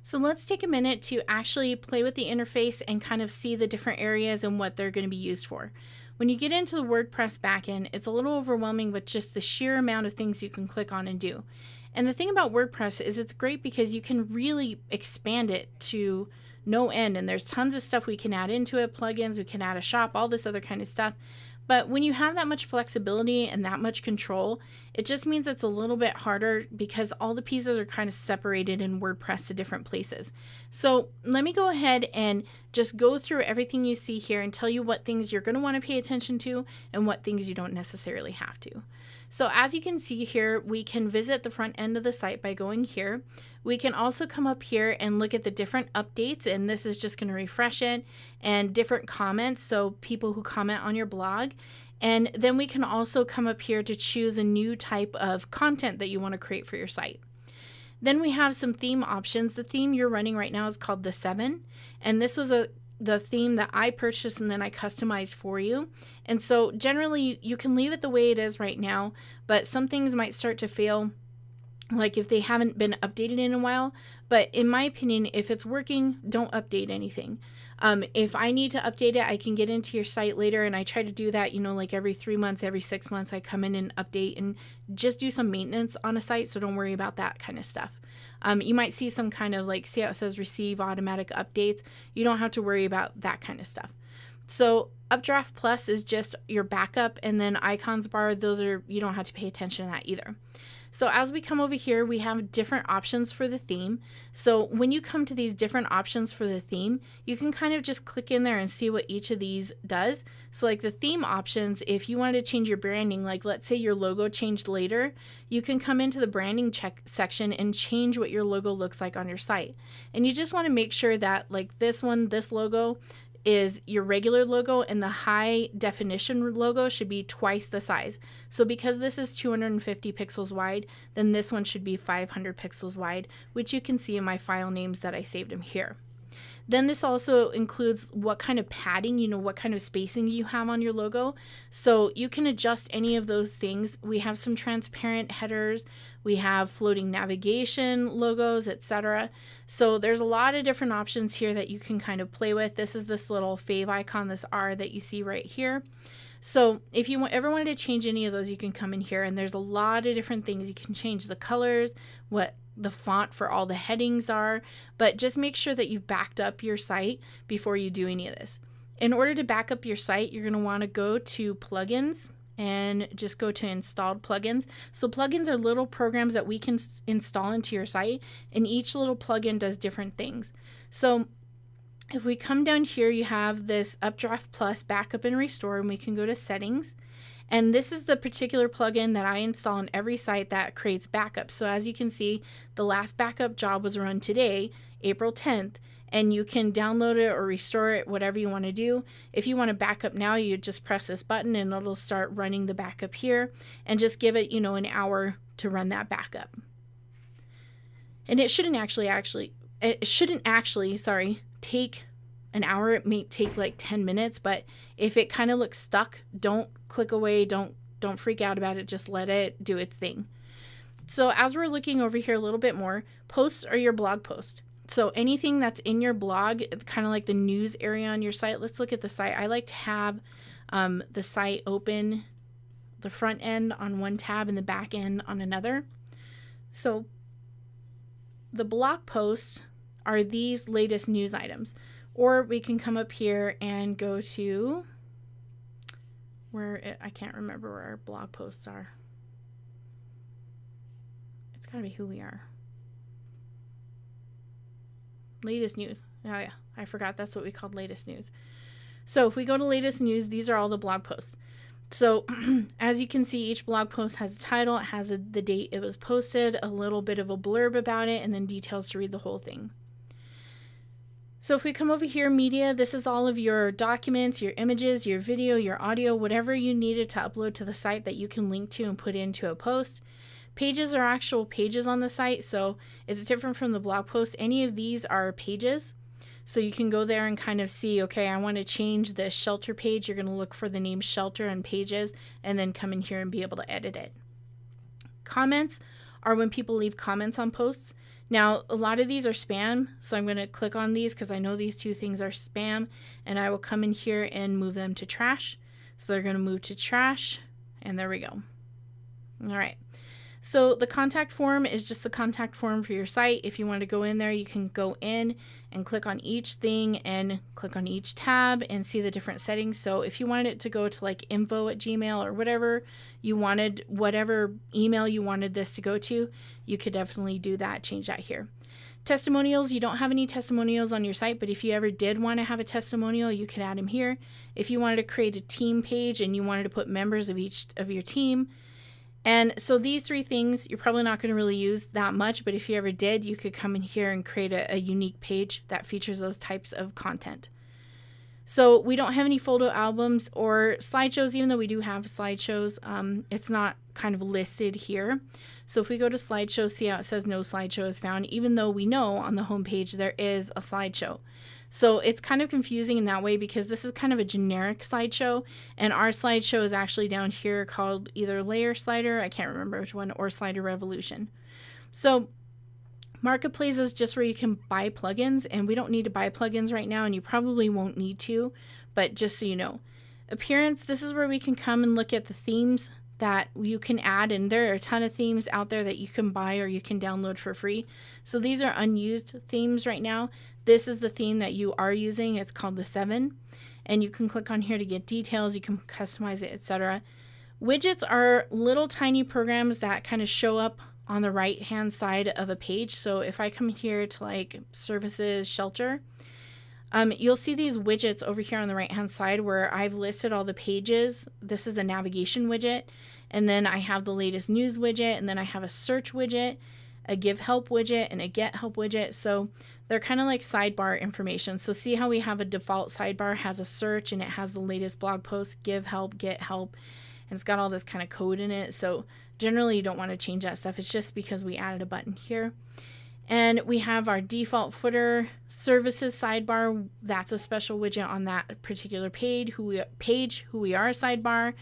So let's take a minute to actually play with the interface and kind of see the different areas and what they're going to be used for. When you get into the WordPress backend, it's a little overwhelming with just the sheer amount of things you can click on and do. And the thing about WordPress is it's great because you can really expand it to no end, and there's tons of stuff we can add into it, plugins, we can add a shop, all this other kind of stuff. But when you have that much flexibility and that much control, it just means it's a little bit harder because all the pieces are kind of separated in WordPress to different places. So let me go ahead and just go through everything you see here and tell you what things you're going to want to pay attention to and what things you don't necessarily have to. So as you can see here, we can visit the front end of the site by going here. We can also come up here and look at the different updates, and this is just going to refresh it, and different comments, so people who comment on your blog. And then we can also come up here to choose a new type of content that you want to create for your site. Then we have some theme options. The theme you're running right now is called the 7, and this was the theme that I purchased and then I customized for you. And so generally you can leave it the way it is right now, but some things might start to fail, like if they haven't been updated in a while. But in my opinion, if it's working, don't update anything. If I need to update it, I can get into your site later, and I try to do that, you know, like every 3 months, every 6 months, I come in and update and just do some maintenance on a site, so don't worry about that kind of stuff. You might see some kind of like, see how it says receive automatic updates. You don't have to worry about that kind of stuff. So Updraft Plus is just your backup, and then icons bar, those are, you don't have to pay attention to that either. So as we come over here, we have different options for the theme. So when you come to these different options for the theme, you can kind of just click in there and see what each of these does. So like the theme options, if you wanted to change your branding, like let's say your logo changed later, you can come into the branding section and change what your logo looks like on your site. And you just want to make sure that like this one, this logo, is your regular logo, and the high definition logo should be twice the size. So because this is 250 pixels wide, then this one should be 500 pixels wide, which you can see in my file names that I saved them here. Then this also includes what kind of padding, you know, what kind of spacing you have on your logo. So you can adjust any of those things. We have some transparent headers, we have floating navigation logos, etc. So there's a lot of different options here that you can kind of play with. This is this little fave icon, this R that you see right here. So if you ever wanted to change any of those, you can come in here, and there's a lot of different things. You can change the colors, what the font for all the headings are, but just make sure that you've backed up your site before you do any of this. In order to back up your site, you're going to want to go to plugins and just go to installed plugins. So plugins are little programs that we can install into your site, and each little plugin does different things. So if we come down here, you have this Updraft Plus backup and restore, and we can go to settings. And this is the particular plugin that I install on every site that creates backups. So as you can see, the last backup job was run today, April 10th, and you can download it or restore it, whatever you want to do. If you want to back up now, you just press this button and it'll start running the backup here, and just give it, you know, an hour to run that backup. And it shouldn't actually take an hour. It may take like 10 minutes, but if it kind of looks stuck, don't click away, don't freak out about it, just let it do its thing. So as we're looking over here a little bit more, posts are your blog post. So anything that's in your blog, it's kind of like the news area on your site. Let's look at the site. I like to have the site open, the front end on one tab and the back end on another. So the blog posts are these latest news items. Or we can come up here and go to I can't remember where our blog posts are. It's gotta be who we are. Latest news. Oh yeah, I forgot that's what we called latest news. So if we go to latest news, these are all the blog posts. So as you can see, each blog post has a title, it has the date it was posted, a little bit of a blurb about it, and then details to read the whole thing. So if we come over here, media, this is all of your documents, your images, your video, your audio, whatever you needed to upload to the site that you can link to and put into a post. Pages are actual pages on the site, so it's different from the blog post. Any of these are pages. So you can go there and kind of see, okay, I want to change the shelter page. You're going to look for the name shelter and pages, and then come in here and be able to edit it. Comments are when people leave comments on posts. Now, a lot of these are spam, so I'm going to click on these because I know these two things are spam, and I will come in here and move them to trash. So they're going to move to trash, and there we go. All right. So the contact form is just the contact form for your site. If you want to go in there, you can go in and click on each thing and click on each tab and see the different settings. So if you wanted it to go to like info@gmail or whatever you wanted, whatever email you wanted this to go to, you could definitely do that, change that here. Testimonials, you don't have any testimonials on your site, but if you ever did want to have a testimonial, you could add them here. If you wanted to create a team page and you wanted to put members of each of your team, and so these three things you're probably not going to really use that much, but if you ever did, you could come in here and create a unique page that features those types of content. So we don't have any photo albums or slideshows, even though we do have slideshows. It's not kind of listed here. So if we go to slideshows, see how it says no slideshow is found, even though we know on the home page there is a slideshow. So it's kind of confusing in that way because this is kind of a generic slideshow, and our slideshow is actually down here called either Layer Slider, I can't remember which one, or Slider Revolution. So Marketplace is just where you can buy plugins, and we don't need to buy plugins right now, and you probably won't need to, but just so you know. Appearance, this is where we can come and look at the themes that you can add, and there are a ton of themes out there that you can buy or you can download for free. So these are unused themes right now. This is the theme that you are using. It's called the 7, and you can click on here to get details. You can customize it, etc. Widgets are little tiny programs that kind of show up on the right hand side of a page. So if I come here to like services, shelter, you'll see these widgets over here on the right hand side where I've listed all the pages. This is a navigation widget, and then I have the latest news widget, and then I have a search widget, a give help widget, and a get help widget. So they're kind of like sidebar information. So see how we have a default sidebar has a search, and it has the latest blog post, give help, get help, and it's got all this kind of code in it. So generally you don't want to change that stuff. It's just because we added a button here. And we have our default footer services sidebar. That's a special widget on that particular page, who we are sidebar,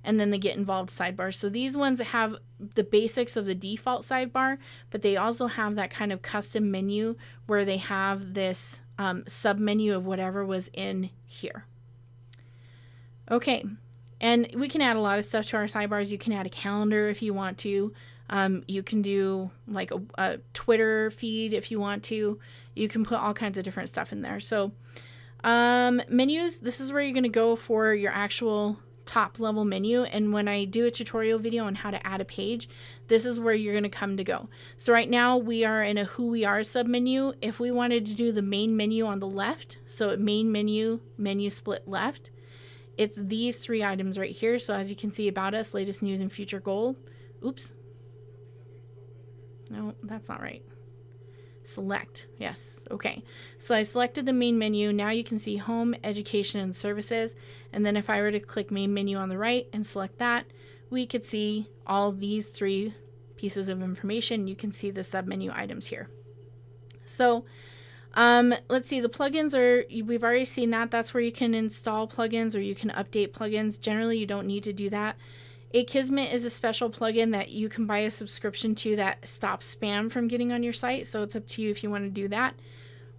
and then the get involved sidebar. So these ones have the basics of the default sidebar, but they also have that kind of custom menu where they have this sub menu of whatever was in here. Okay, and we can add a lot of stuff to our sidebars. You can add a calendar if you want to. You can do like a Twitter feed if you want to. You can put all kinds of different stuff in there. So menus, this is where you're going to go for your actual top level menu. And when I do a tutorial video on how to add a page, this is where you're going to come to go. So right now we are in a who we are submenu. If we wanted to do the main menu on the left, so main menu, menu split left, it's these three items right here. So as you can see, about us, latest news and future goal. Oops. No, that's not right. Select. Yes. Okay. So I selected the main menu. Now you can see home, education, and services. And then if I were to click main menu on the right and select that, we could see all these three pieces of information. You can see the submenu items here. So let's see, the plugins are, we've already seen that. That's where you can install plugins or you can update plugins. Generally, you don't need to do that. Akismet is a special plugin that you can buy a subscription to that stops spam from getting on your site. So it's up to you if you want to do that.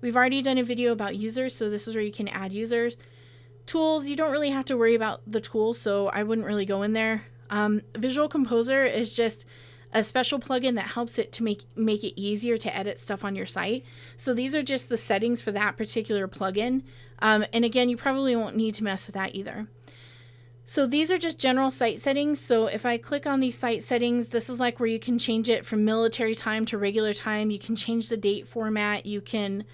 We've already done a video about users, so this is where you can add users. Tools, you don't really have to worry about the tools, so I wouldn't really go in there. Visual Composer is just a special plugin that helps it to make it easier to edit stuff on your site. So these are just the settings for that particular plugin. And again, you probably won't need to mess with that either. So these are just general site settings. So if I click on these site settings, this is like where you can change it from military time to regular time. You can change the date format. You can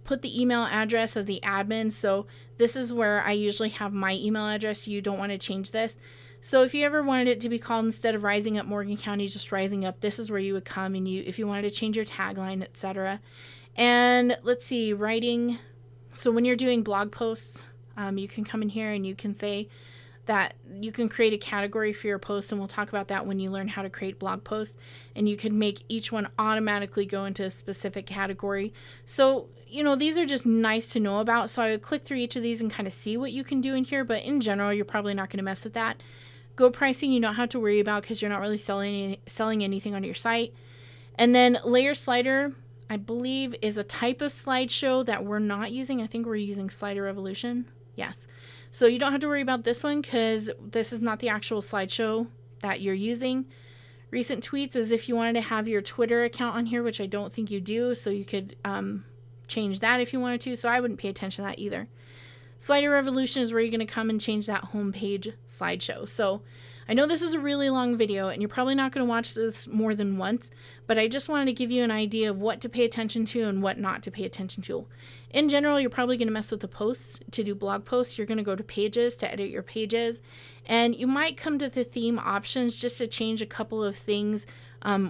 put the email address of the admin. So this is where I usually have my email address. You don't want to change this. So if you ever wanted it to be called, instead of Rising Up Morgan County, just Rising Up, this is where you would come, and if you wanted to change your tagline, etc. And let's see, writing. So when you're doing blog posts, you can come in here and you can say that you can create a category for your post, and we'll talk about that when you learn how to create blog posts, and you can make each one automatically go into a specific category. So, you know, these are just nice to know about. So I would click through each of these and kind of see what you can do in here, but in general, you're probably not going to mess with that. Go pricing, you don't have to worry about because you're not really selling anything on your site. And then layer slider, I believe is a type of slideshow that we're not using. I think we're using Slider Revolution. Yes. So you don't have to worry about this one because this is not the actual slideshow that you're using. Recent tweets is if you wanted to have your Twitter account on here, which I don't think you do. So you could change that if you wanted to. So I wouldn't pay attention to that either. Slider Revolution is where you're going to come and change that homepage slideshow. So I know this is a really long video and you're probably not going to watch this more than once, but I just wanted to give you an idea of what to pay attention to and what not to pay attention to. In general, you're probably going to mess with the posts. To do blog posts, you're going to go to pages to edit your pages, and you might come to the theme options just to change a couple of things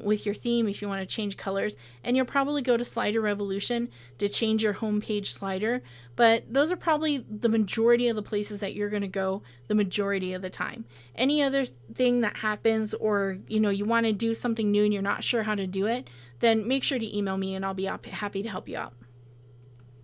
with your theme if you want to change colors, and you'll probably go to Slider Revolution to change your homepage slider. But those are probably the majority of the places that you're going to go the majority of the time. Any other thing that happens, or you want to do something new and you're not sure how to do it, then make sure to email me and I'll be happy to help you out.